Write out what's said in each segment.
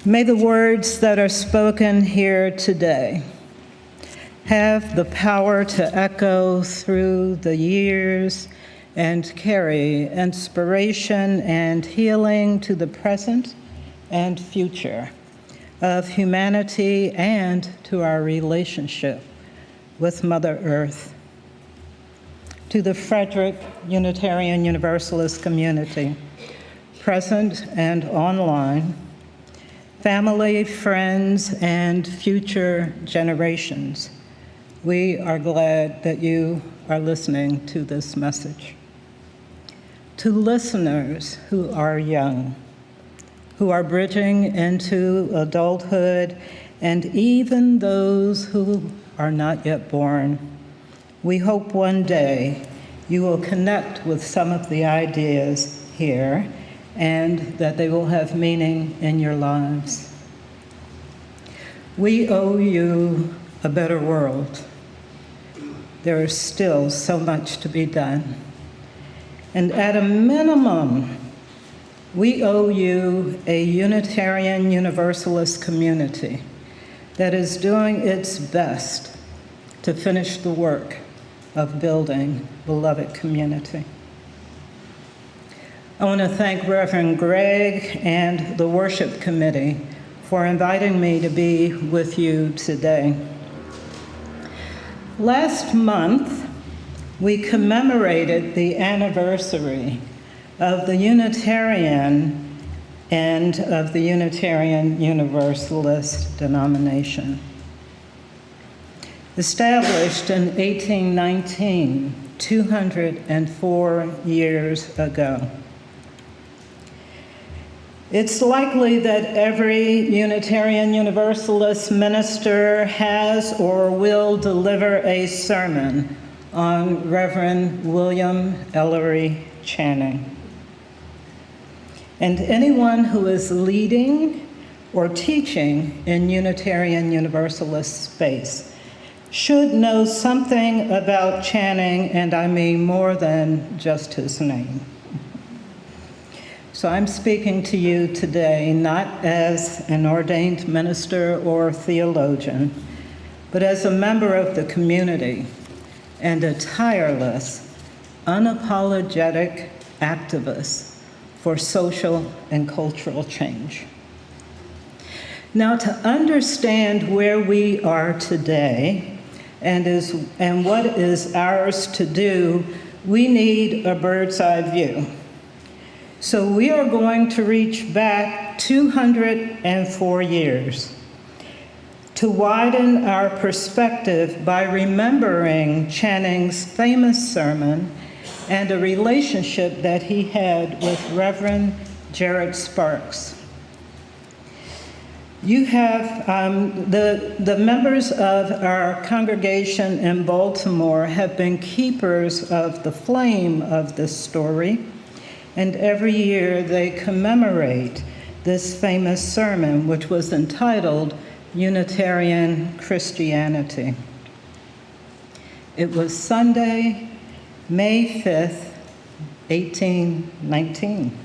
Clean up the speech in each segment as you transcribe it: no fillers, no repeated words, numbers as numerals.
May the words that are spoken here today have the power to echo through the years and carry inspiration and healing to the present and future of humanity and to our relationship with Mother Earth. To the Frederick Unitarian Universalist community, present and online, family, friends, and future generations, we are glad that you are listening to this message. To listeners who are young, who are bridging into adulthood, and even those who are not yet born, we hope one day you will connect with some of the ideas here and that they will have meaning in your lives. We owe you a better world. There is still so much to be done. And at a minimum, we owe you a Unitarian Universalist community that is doing its best to finish the work of building beloved community. I want to thank Reverend Greg and the worship committee for inviting me to be with you today. Last month, we commemorated the anniversary of the Unitarian and of the Unitarian Universalist denomination. Established in 1819, 204 years ago. It's likely that every Unitarian Universalist minister has or will deliver a sermon on Reverend William Ellery Channing. And anyone who is leading or teaching in Unitarian Universalist space should know something about Channing, and I mean more than just his name. So I'm speaking to you today not as an ordained minister or theologian, but as a member of the community and a tireless, unapologetic activist for social and cultural change. Now, to understand where we are today and what is ours to do, we need a bird's eye view. So we are going to reach back 204 years to widen our perspective by remembering Channing's famous sermon and a relationship that he had with Reverend Jared Sparks. You have, the members of our congregation in Baltimore have been keepers of the flame of this story, and every year they commemorate this famous sermon, which was entitled Unitarian Christianity. It was Sunday, May 5th, 1819.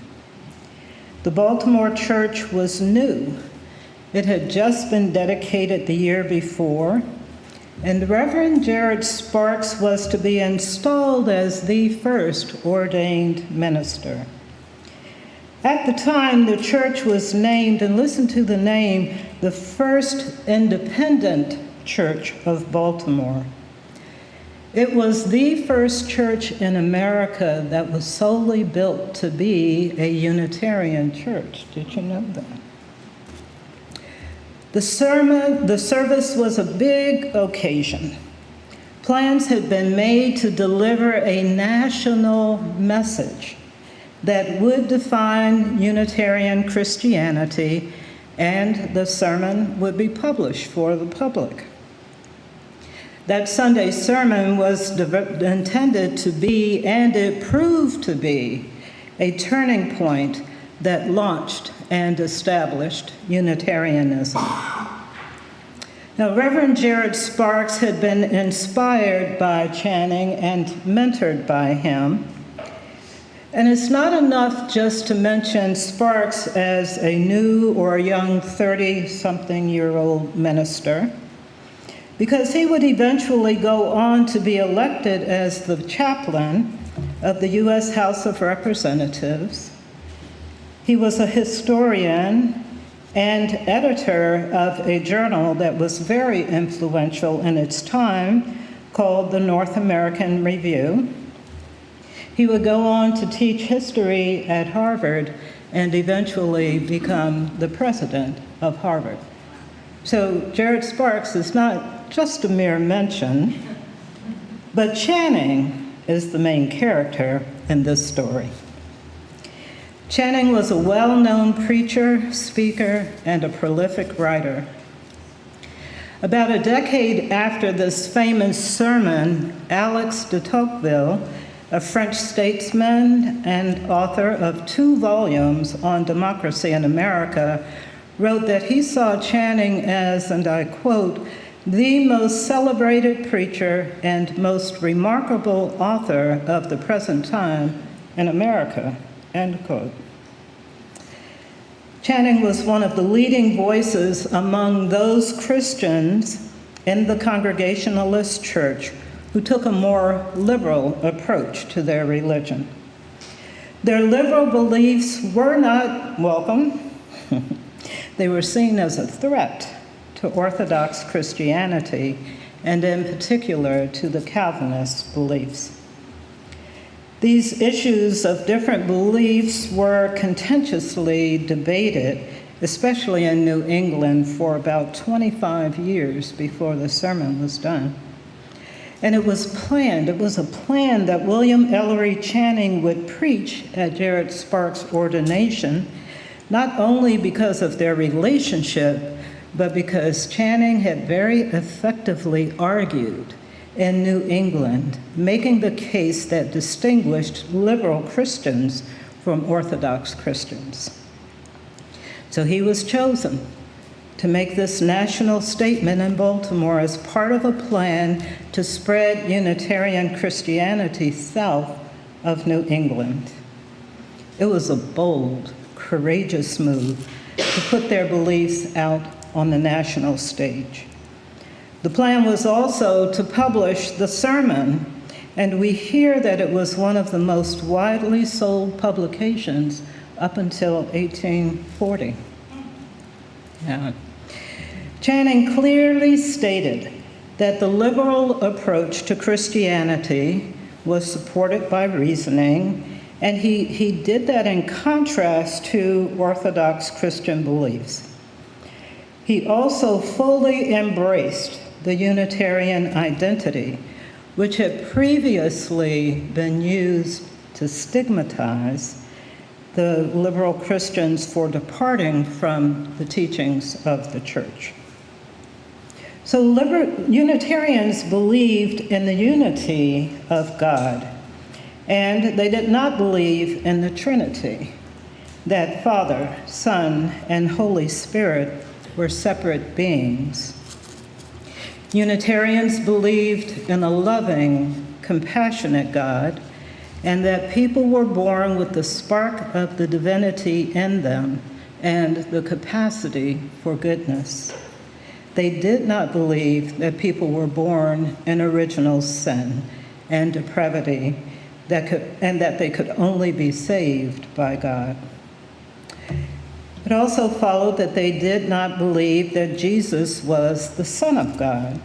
The Baltimore church was new. It had just been dedicated the year before, and Reverend Jared Sparks was to be installed as the first ordained minister. At the time, the church was named, and listen to the name, the First Independent Church of Baltimore. It was the first church in America that was solely built to be a Unitarian church. Did you know that? The service was a big occasion. Plans had been made to deliver a national message that would define Unitarian Christianity, and the sermon would be published for the public. That Sunday sermon was intended to be, and it proved to be, a turning point that launched and established Unitarianism. Now, Reverend Jared Sparks had been inspired by Channing and mentored by him. And it's not enough just to mention Sparks as a new or young 30-something-year-old minister, because he would eventually go on to be elected as the chaplain of the U.S. House of Representatives. He was a historian and editor of a journal that was very influential in its time called the North American Review. He would go on to teach history at Harvard and eventually become the president of Harvard. So Jared Sparks is not just a mere mention, but Channing is the main character in this story. Channing was a well-known preacher, speaker, and a prolific writer. About a decade after this famous sermon, Alex de Tocqueville, a French statesman and author of 2 volumes on democracy in America, wrote that he saw Channing as, and I quote, "the most celebrated preacher and most remarkable author of the present time in America," end quote. Channing was one of the leading voices among those Christians in the Congregationalist Church who took a more liberal approach to their religion. Their liberal beliefs were not welcome. They were seen as a threat to Orthodox Christianity, and in particular to the Calvinist beliefs. These issues of different beliefs were contentiously debated, especially in New England, for about 25 years before the sermon was done. And it was a plan that William Ellery Channing would preach at Jared Sparks' ordination, not only because of their relationship, but because Channing had very effectively argued in New England, making the case that distinguished liberal Christians from Orthodox Christians. So he was chosen to make this national statement in Baltimore as part of a plan to spread Unitarian Christianity south of New England. It was a bold, courageous move to put their beliefs out on the national stage. The plan was also to publish the sermon, and we hear that it was one of the most widely sold publications up until 1840. Yeah. Channing clearly stated that the liberal approach to Christianity was supported by reasoning, and he did that in contrast to Orthodox Christian beliefs. He also fully embraced the Unitarian identity, which had previously been used to stigmatize the liberal Christians for departing from the teachings of the church. So Unitarians believed in the unity of God, and they did not believe in the Trinity, that Father, Son, and Holy Spirit were separate beings. Unitarians believed in a loving, compassionate God, and that people were born with the spark of the divinity in them and the capacity for goodness. They did not believe that people were born in original sin and depravity, and that they could only be saved by God. It also followed that they did not believe that Jesus was the Son of God,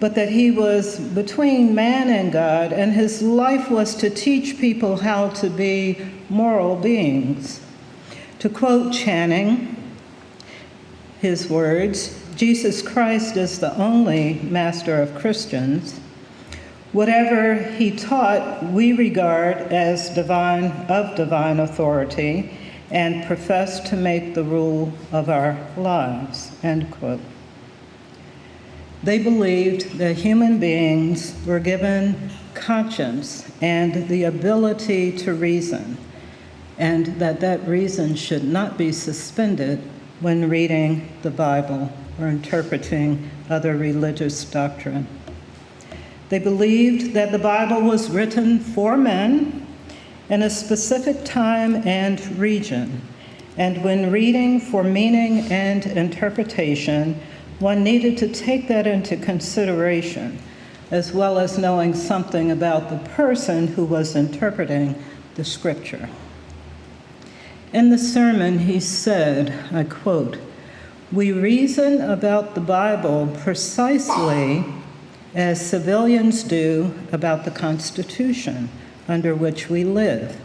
but that he was between man and God, and his life was to teach people how to be moral beings. To quote Channing, his words, "Jesus Christ is the only master of Christians. Whatever he taught, we regard as divine authority, and profess to make the rule of our lives," end quote. They believed that human beings were given conscience and the ability to reason, and that reason should not be suspended when reading the Bible or interpreting other religious doctrine. They believed that the Bible was written for men, in a specific time and region. And when reading for meaning and interpretation, one needed to take that into consideration, as well as knowing something about the person who was interpreting the scripture. In the sermon, he said, I quote, "We reason about the Bible precisely as civilians do about the Constitution under which we live,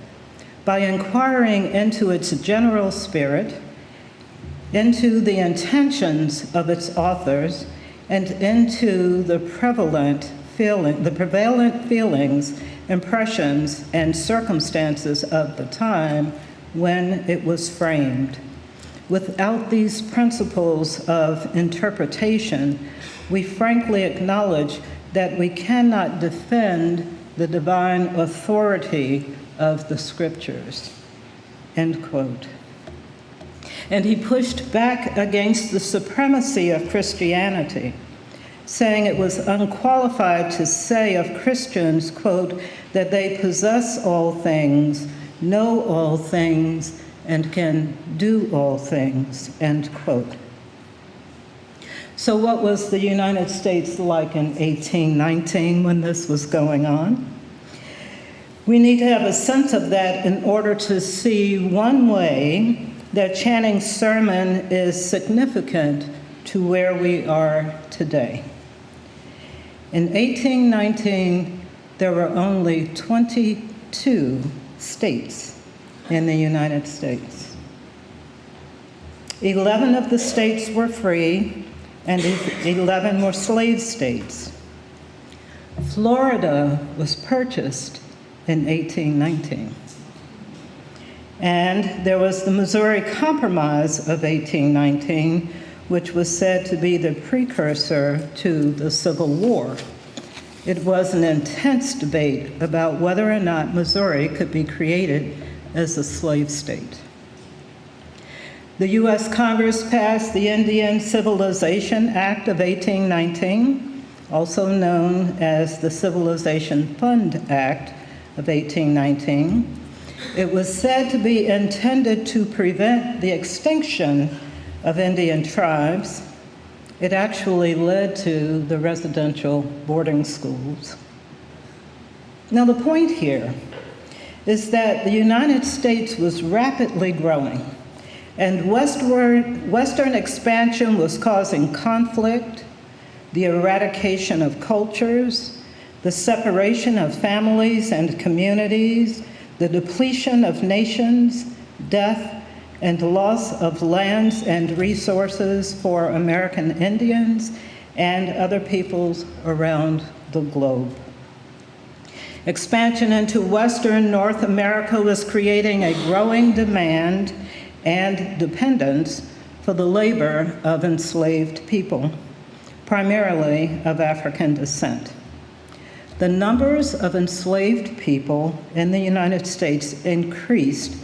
by inquiring into its general spirit, into the intentions of its authors, and into the prevalent feelings, impressions, and circumstances of the time when it was framed. Without these principles of interpretation, we frankly acknowledge that we cannot defend the divine authority of the scriptures," end quote. And he pushed back against the supremacy of Christianity, saying it was unqualified to say of Christians, quote, "that they possess all things, know all things, and can do all things," end quote. So what was the United States like in 1819 when this was going on? We need to have a sense of that in order to see one way that Channing's sermon is significant to where we are today. In 1819, there were only 22 states in the United States. 11 of the states were free, and 11 were slave states. Florida was purchased in 1819. And there was the Missouri Compromise of 1819, which was said to be the precursor to the Civil War. It was an intense debate about whether or not Missouri could be created as a slave state. The U.S. Congress passed the Indian Civilization Act of 1819, also known as the Civilization Fund Act of 1819. It was said to be intended to prevent the extinction of Indian tribes. It actually led to the residential boarding schools. Now, the point here is that the United States was rapidly growing, and Western expansion was causing conflict, the eradication of cultures, the separation of families and communities, the depletion of nations, death, and loss of lands and resources for American Indians and other peoples around the globe. Expansion into Western North America was creating a growing demand and dependence for the labor of enslaved people, primarily of African descent. The numbers of enslaved people in the United States increased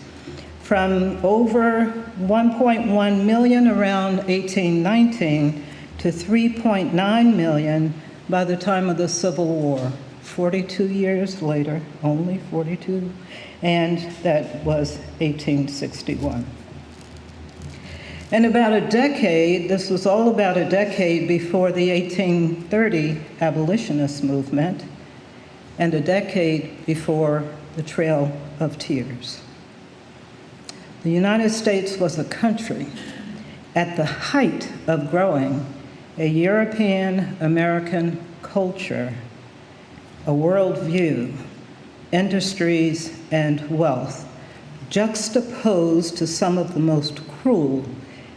from over 1.1 million around 1819 to 3.9 million by the time of the Civil War, 42 years later, only 42, and that was 1861. And about a decade, this was all about a decade before the 1830 abolitionist movement, and a decade before the Trail of Tears. The United States was a country at the height of growing a European-American culture, a worldview, industries, and wealth, juxtaposed to some of the most cruel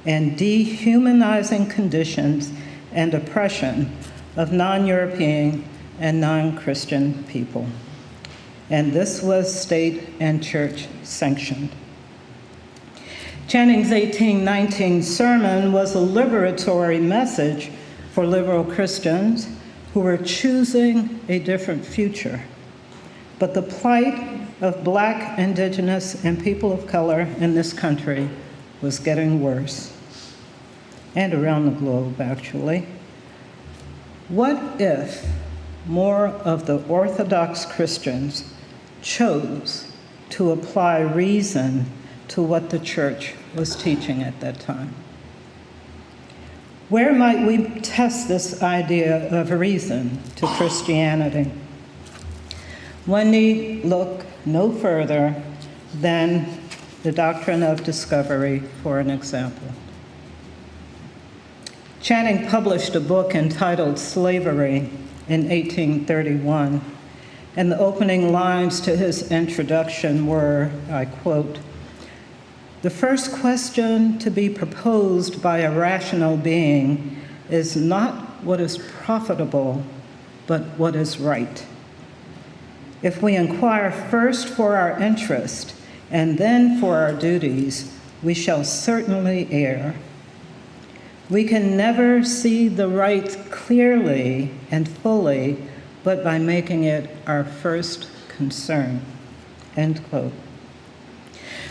and dehumanizing conditions and oppression of non-European and non-Christian people. And this was state and church sanctioned. Channing's 1819 sermon was a liberatory message for liberal Christians who were choosing a different future. But the plight of Black, Indigenous, and people of color in this country was getting worse, and around the globe, actually. What if more of the Orthodox Christians chose to apply reason to what the church was teaching at that time. Where might we test this idea of reason to Christianity? One need look no further than the doctrine of discovery for an example. Channing published a book entitled Slavery in 1831, and the opening lines to his introduction were, I quote, "The first question to be proposed by a rational being is not what is profitable, but what is right. If we inquire first for our interest and then for our duties, we shall certainly err. We can never see the right clearly and fully, but by making it our first concern," end quote.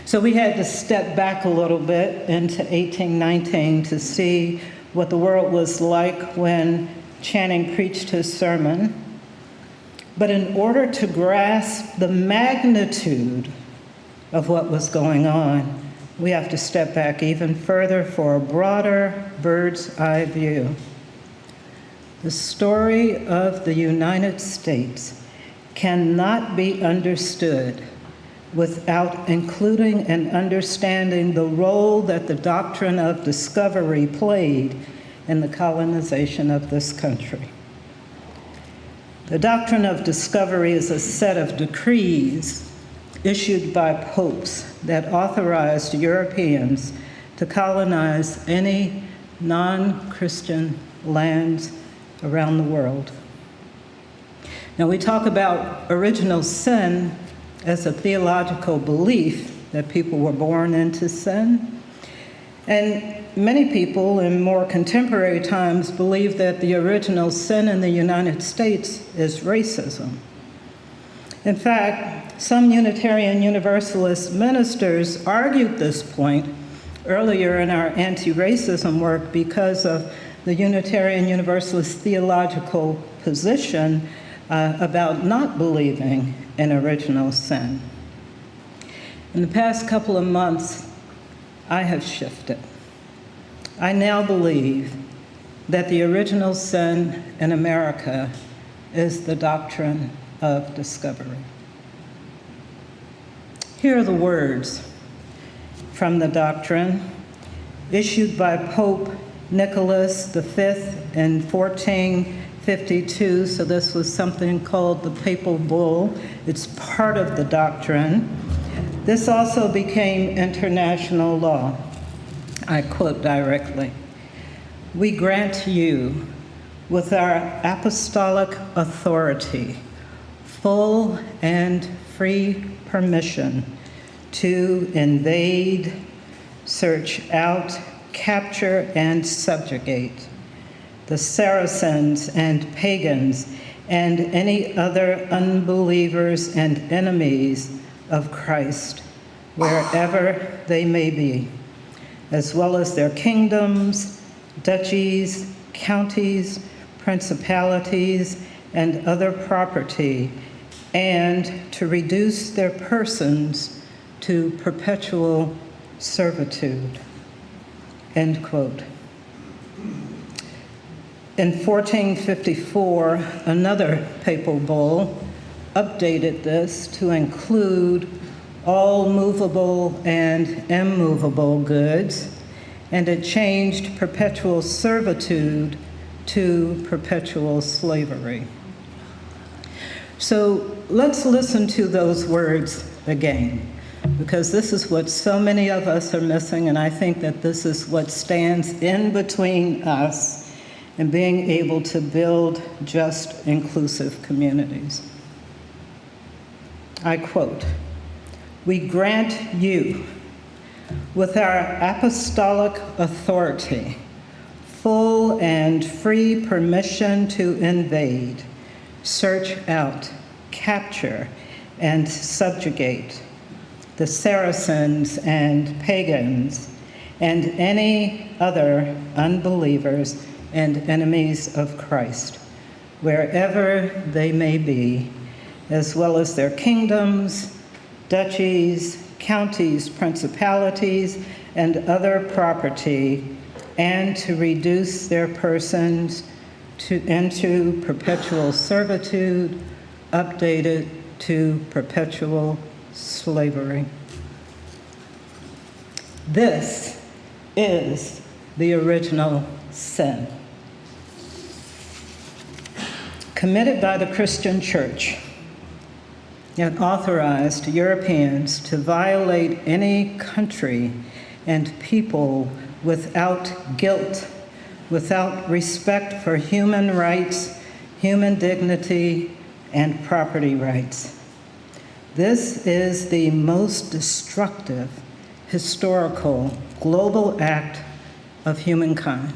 So we had to step back a little bit into 1819 to see what the world was like when Channing preached his sermon. But in order to grasp the magnitude of what was going on, we have to step back even further for a broader bird's eye view. The story of the United States cannot be understood without including and understanding the role that the doctrine of discovery played in the colonization of this country. The doctrine of discovery is a set of decrees issued by popes that authorized Europeans to colonize any non-Christian lands around the world. Now, we talk about original sin as a theological belief that people were born into sin. And many people in more contemporary times believe that the original sin in the United States is racism. In fact, some Unitarian Universalist ministers argued this point earlier in our anti-racism work because of the Unitarian Universalist theological position about not believing in original sin. In the past couple of months, I have shifted. I now believe that the original sin in America is the doctrine of discovery. Here are the words from the doctrine issued by Pope Nicholas V in 1452, so this was something called the Papal Bull. It's part of the doctrine. This also became international law. I quote directly, "We grant you, with our apostolic authority, full and free permission to invade, search out, capture, and subjugate the Saracens and pagans and any other unbelievers and enemies of Christ, wherever they may be, as well as their kingdoms, duchies, counties, principalities, and other property, and to reduce their persons to perpetual servitude," end quote. In 1454, another papal bull updated this to include all movable and immovable goods, and it changed perpetual servitude to perpetual slavery. So let's listen to those words again, because this is what so many of us are missing, and I think that this is what stands in between us and being able to build just, inclusive communities. I quote, "We grant you, with our apostolic authority, full and free permission to invade, search out, capture, and subjugate the Saracens and pagans and any other unbelievers and enemies of Christ, wherever they may be, as well as their kingdoms, duchies, counties, principalities, and other property, and to reduce their persons into perpetual servitude, updated to perpetual slavery. This is the original sin, committed by the Christian Church and authorized Europeans to violate any country and people without guilt, without respect for human rights, human dignity, and property rights. This is the most destructive historical global act of humankind.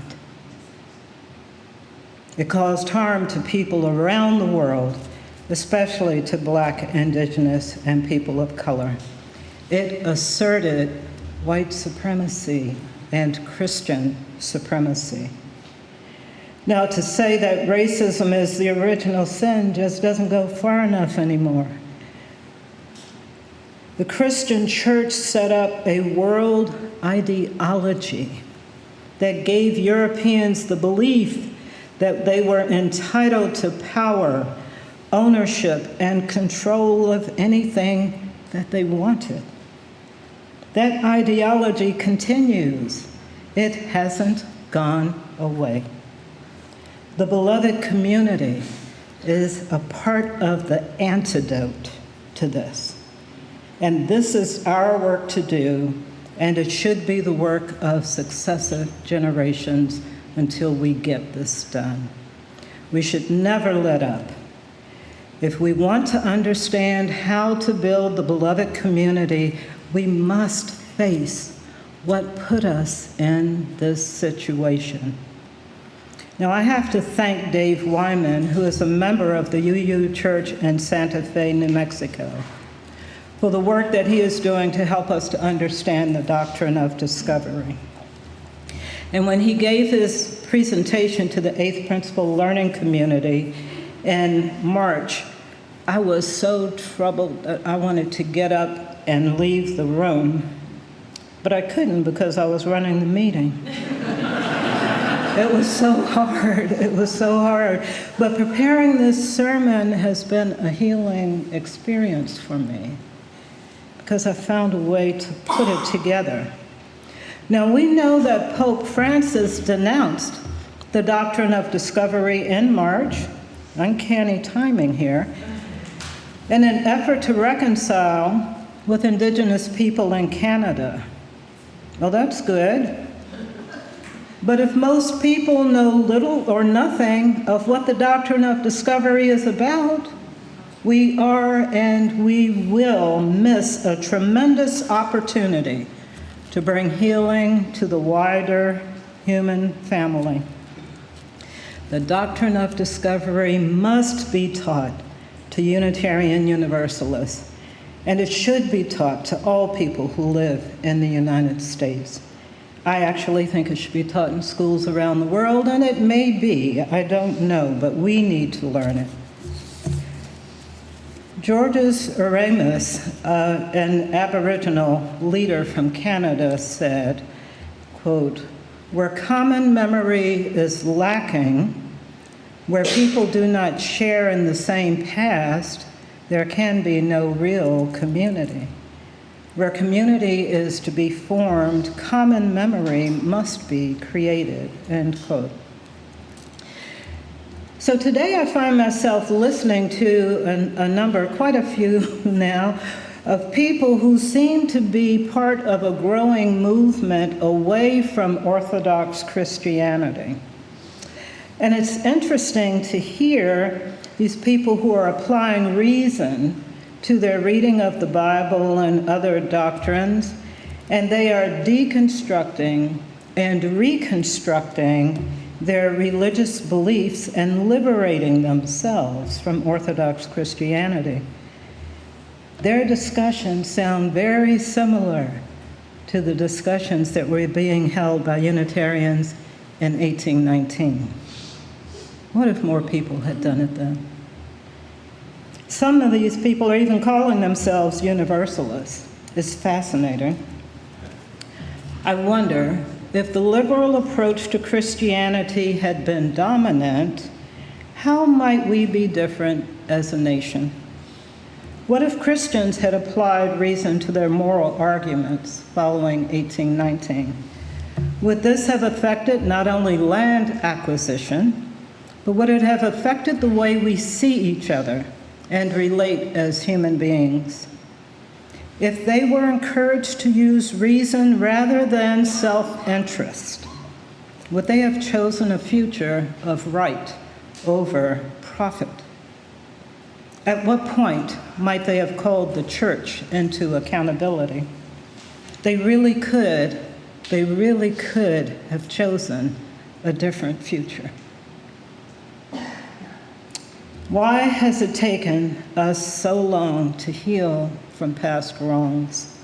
It caused harm to people around the world, especially to Black, Indigenous, and people of color. It asserted white supremacy and Christian supremacy. Now, to say that racism is the original sin just doesn't go far enough anymore. The Christian Church set up a world ideology that gave Europeans the belief that they were entitled to power, ownership, and control of anything that they wanted. That ideology continues. It hasn't gone away. The beloved community is a part of the antidote to this. And this is our work to do, and it should be the work of successive generations until we get this done. We should never let up. If we want to understand how to build the beloved community, we must face what put us in this situation. Now, I have to thank Dave Wyman, who is a member of the UU Church in Santa Fe, New Mexico, for the work that he is doing to help us to understand the doctrine of discovery. And when he gave his presentation to the Eighth Principle Learning Community in March, I was so troubled that I wanted to get up and leave the room, but I couldn't because I was running the meeting. It was so hard, it was so hard. But preparing this sermon has been a healing experience for me because I found a way to put it together. Now, we know that Pope Francis denounced the doctrine of discovery in March, uncanny timing here, in an effort to reconcile with Indigenous people in Canada. Well, that's good. But if most people know little or nothing of what the doctrine of discovery is about, we are and we will miss a tremendous opportunity to bring healing to the wider human family. The doctrine of discovery must be taught to Unitarian Universalists, and it should be taught to all people who live in the United States. I actually think it should be taught in schools around the world, and it may be, I don't know, but we need to learn it. Georges Aramis, an Aboriginal leader from Canada, said, quote, "Where common memory is lacking, where people do not share in the same past, there can be no real community. Where community is to be formed, common memory must be created," end quote. So today I find myself listening to a number, quite a few now, of people who seem to be part of a growing movement away from Orthodox Christianity. And it's interesting to hear these people who are applying reason to their reading of the Bible and other doctrines, and they are deconstructing and reconstructing their religious beliefs and liberating themselves from Orthodox Christianity. Their discussions sound very similar to the discussions that were being held by Unitarians in 1819. What if more people had done it then? Some of these people are even calling themselves Universalists. It's fascinating. I wonder if the liberal approach to Christianity had been dominant, how might we be different as a nation? What if Christians had applied reason to their moral arguments following 1819? Would this have affected not only land acquisition, but would it have affected the way we see each other and relate as human beings? If they were encouraged to use reason rather than self-interest, would they have chosen a future of right over profit? At what point might they have called the church into accountability? They really could have chosen a different future. Why has it taken us so long to heal from past wrongs?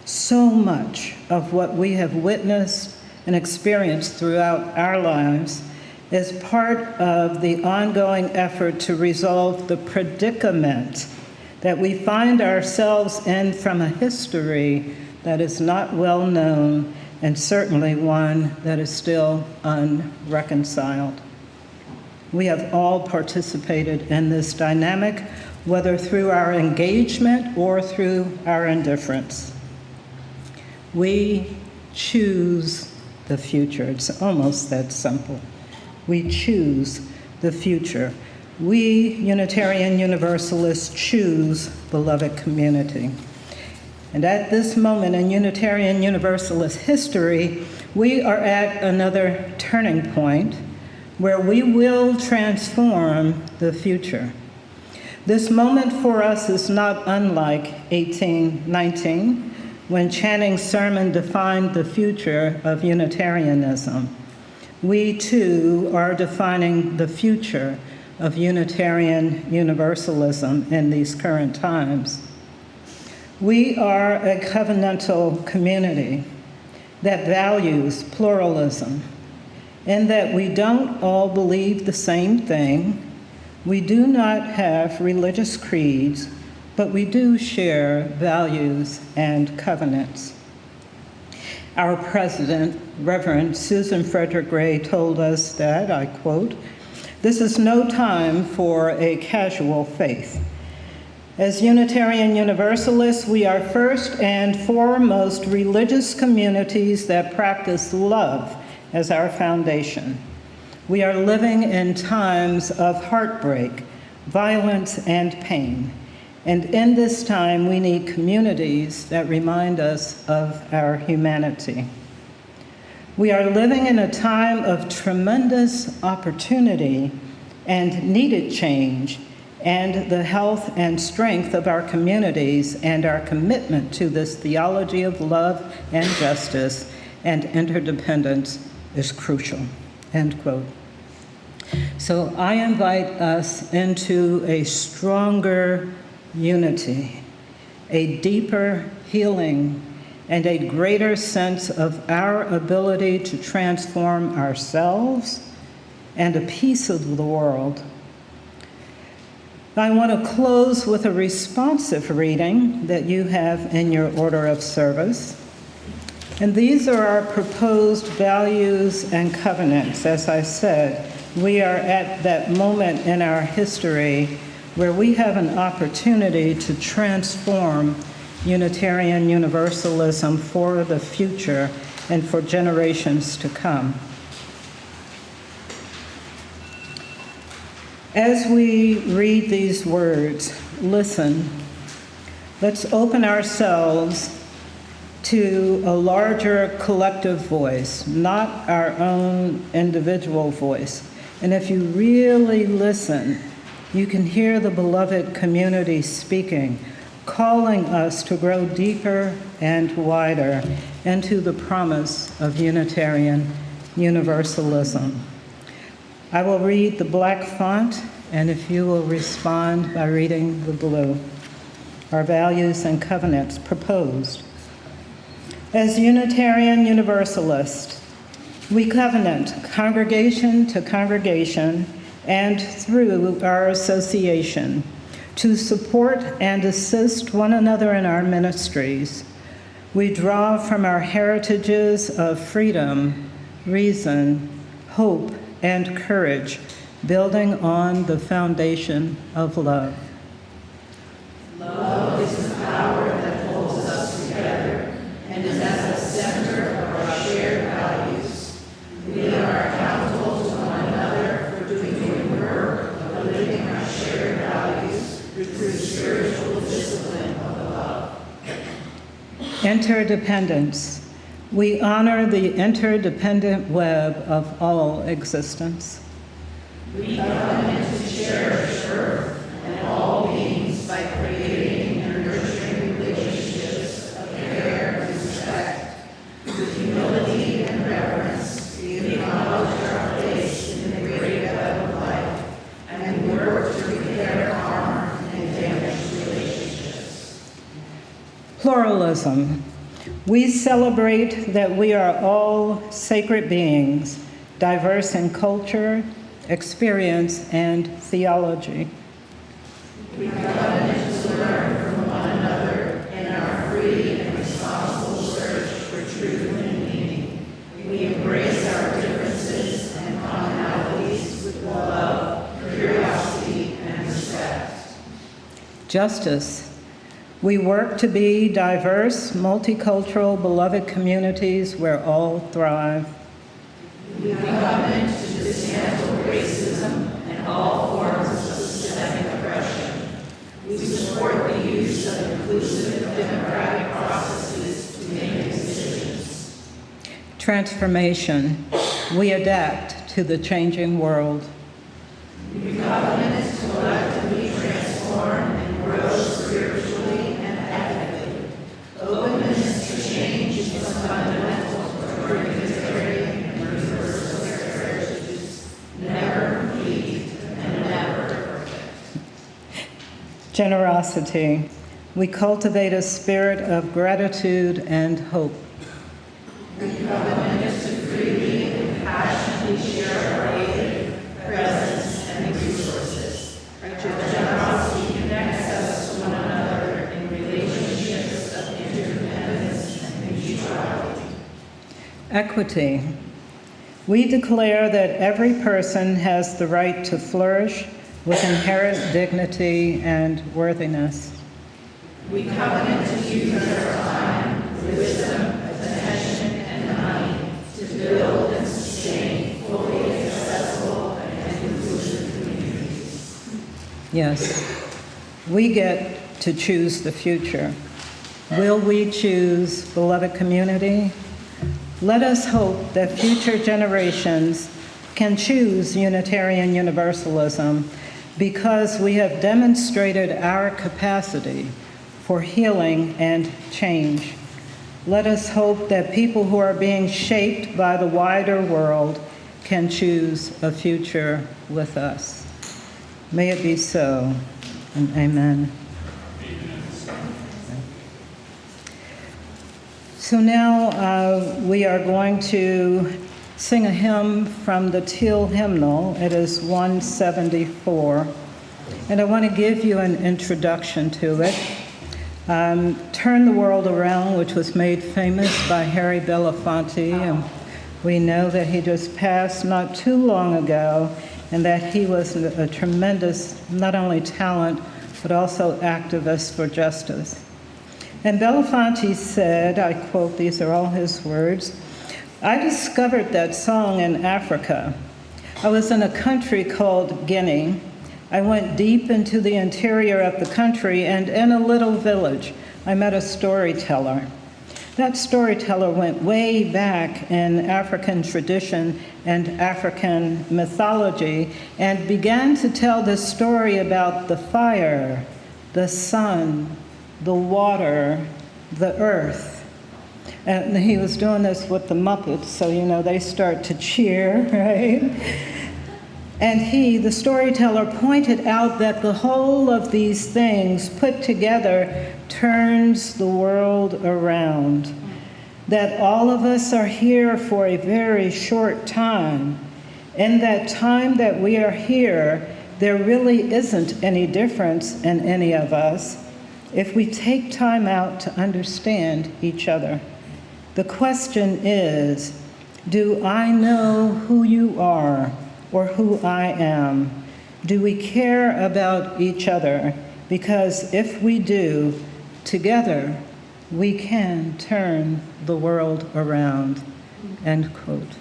So much of what we have witnessed and experienced throughout our lives is part of the ongoing effort to resolve the predicament that we find ourselves in from a history that is not well known and certainly one that is still unreconciled. We have all participated in this dynamic, whether through our engagement or through our indifference. We choose the future. It's almost that simple. We choose the future. We, Unitarian Universalists, choose beloved community. And at this moment in Unitarian Universalist history, we are at another turning point where we will transform the future. This moment for us is not unlike 1819, when Channing's sermon defined the future of Unitarianism. We too are defining the future of Unitarian Universalism in these current times. We are a covenantal community that values pluralism, in that we don't all believe the same thing. We do not have religious creeds, but we do share values and covenants. Our president, Reverend Susan Frederick Gray, told us that, I quote, "This is no time for a casual faith. As Unitarian Universalists, we are first and foremost religious communities that practice love as our foundation. We are living in times of heartbreak, violence, and pain. And in this time, we need communities that remind us of our humanity. We are living in a time of tremendous opportunity and needed change, and the health and strength of our communities and our commitment to this theology of love and justice and interdependence is crucial," end quote. So I invite us into a stronger unity, a deeper healing, and a greater sense of our ability to transform ourselves and a piece of the world. I want to close with a responsive reading that you have in your order of service. And these are our proposed values and covenants. As I said, we are at that moment in our history where we have an opportunity to transform Unitarian Universalism for the future and for generations to come. As we read these words, listen. Let's open ourselves to a larger collective voice, not our own individual voice. And if you really listen, you can hear the beloved community speaking, calling us to grow deeper and wider into the promise of Unitarian Universalism. I will read the black font, and if you will respond by reading the blue. Our values and covenants proposed. As Unitarian Universalists, we covenant congregation to congregation and through our association to support and assist one another in our ministries. We draw from our heritages of freedom, reason, hope, and courage, building on the foundation of love. Love is the power that holds us together and is at the center of our shared values. We are accountable to one another for doing the work of living our shared values through spiritual discipline of love. Interdependence. We honor the interdependent web of all existence. We covenant to cherish Earth and all beings by creating and nurturing relationships of care and respect. With humility and reverence, we acknowledge our place in the great web of life and work to repair harm and damaged relationships. Pluralism. We celebrate that we are all sacred beings, diverse in culture, experience, and theology. We covenant to learn from one another in our free and responsible search for truth and meaning. We embrace our differences and commonalities with love, curiosity, and respect. Justice. We work to be diverse, multicultural, beloved communities where all thrive. We covenant to dismantle racism and all forms of systemic oppression. We support the use of inclusive democratic processes to make decisions. Transformation. We adapt to the changing world. We covenant to collectively transform and grow spiritually and ethically. Openness to change is fundamental for Unitarian and Universalist heritages, never complete and never perfect. Generosity. We cultivate a spirit of gratitude and hope. We covenant to freely and passionately share our aid, presence, and resources. Our generosity connects us to one another in relationships of interdependence and mutuality. Equity. We declare that every person has the right to flourish with inherent dignity and worthiness. We covenant to use our time, wisdom, attention, and money to build and sustain fully accessible and inclusive communities. Yes, we get to choose the future. Will we choose beloved community? Let us hope that future generations can choose Unitarian Universalism because we have demonstrated our capacity for healing and change. Let us hope that people who are being shaped by the wider world can choose a future with us. May it be so, and amen. So now we are going to sing a hymn from the Teal hymnal. It is 174. And I want to give you an introduction to it. Turn the World Around, which was made famous by Harry Belafonte. And we know that he just passed not too long ago, and that he was a tremendous, not only talent, but also activist for justice. And Belafonte said, I quote, these are all his words, "I discovered that song in Africa. I was in a country called Guinea. I went deep into the interior of the country, and in a little village, I met a storyteller. That storyteller went way back in African tradition and African mythology and began to tell this story about the fire, the sun, the water, the earth." And he was doing this with the Muppets, so, you know, they start to cheer, right? And he, the storyteller, pointed out that the whole of these things put together turns the world around. That all of us are here for a very short time. In that time that we are here, there really isn't any difference in any of us if we take time out to understand each other. The question is, do I know who you are or who I am? Do we care about each other? Because if we do, together, we can turn the world around. End quote.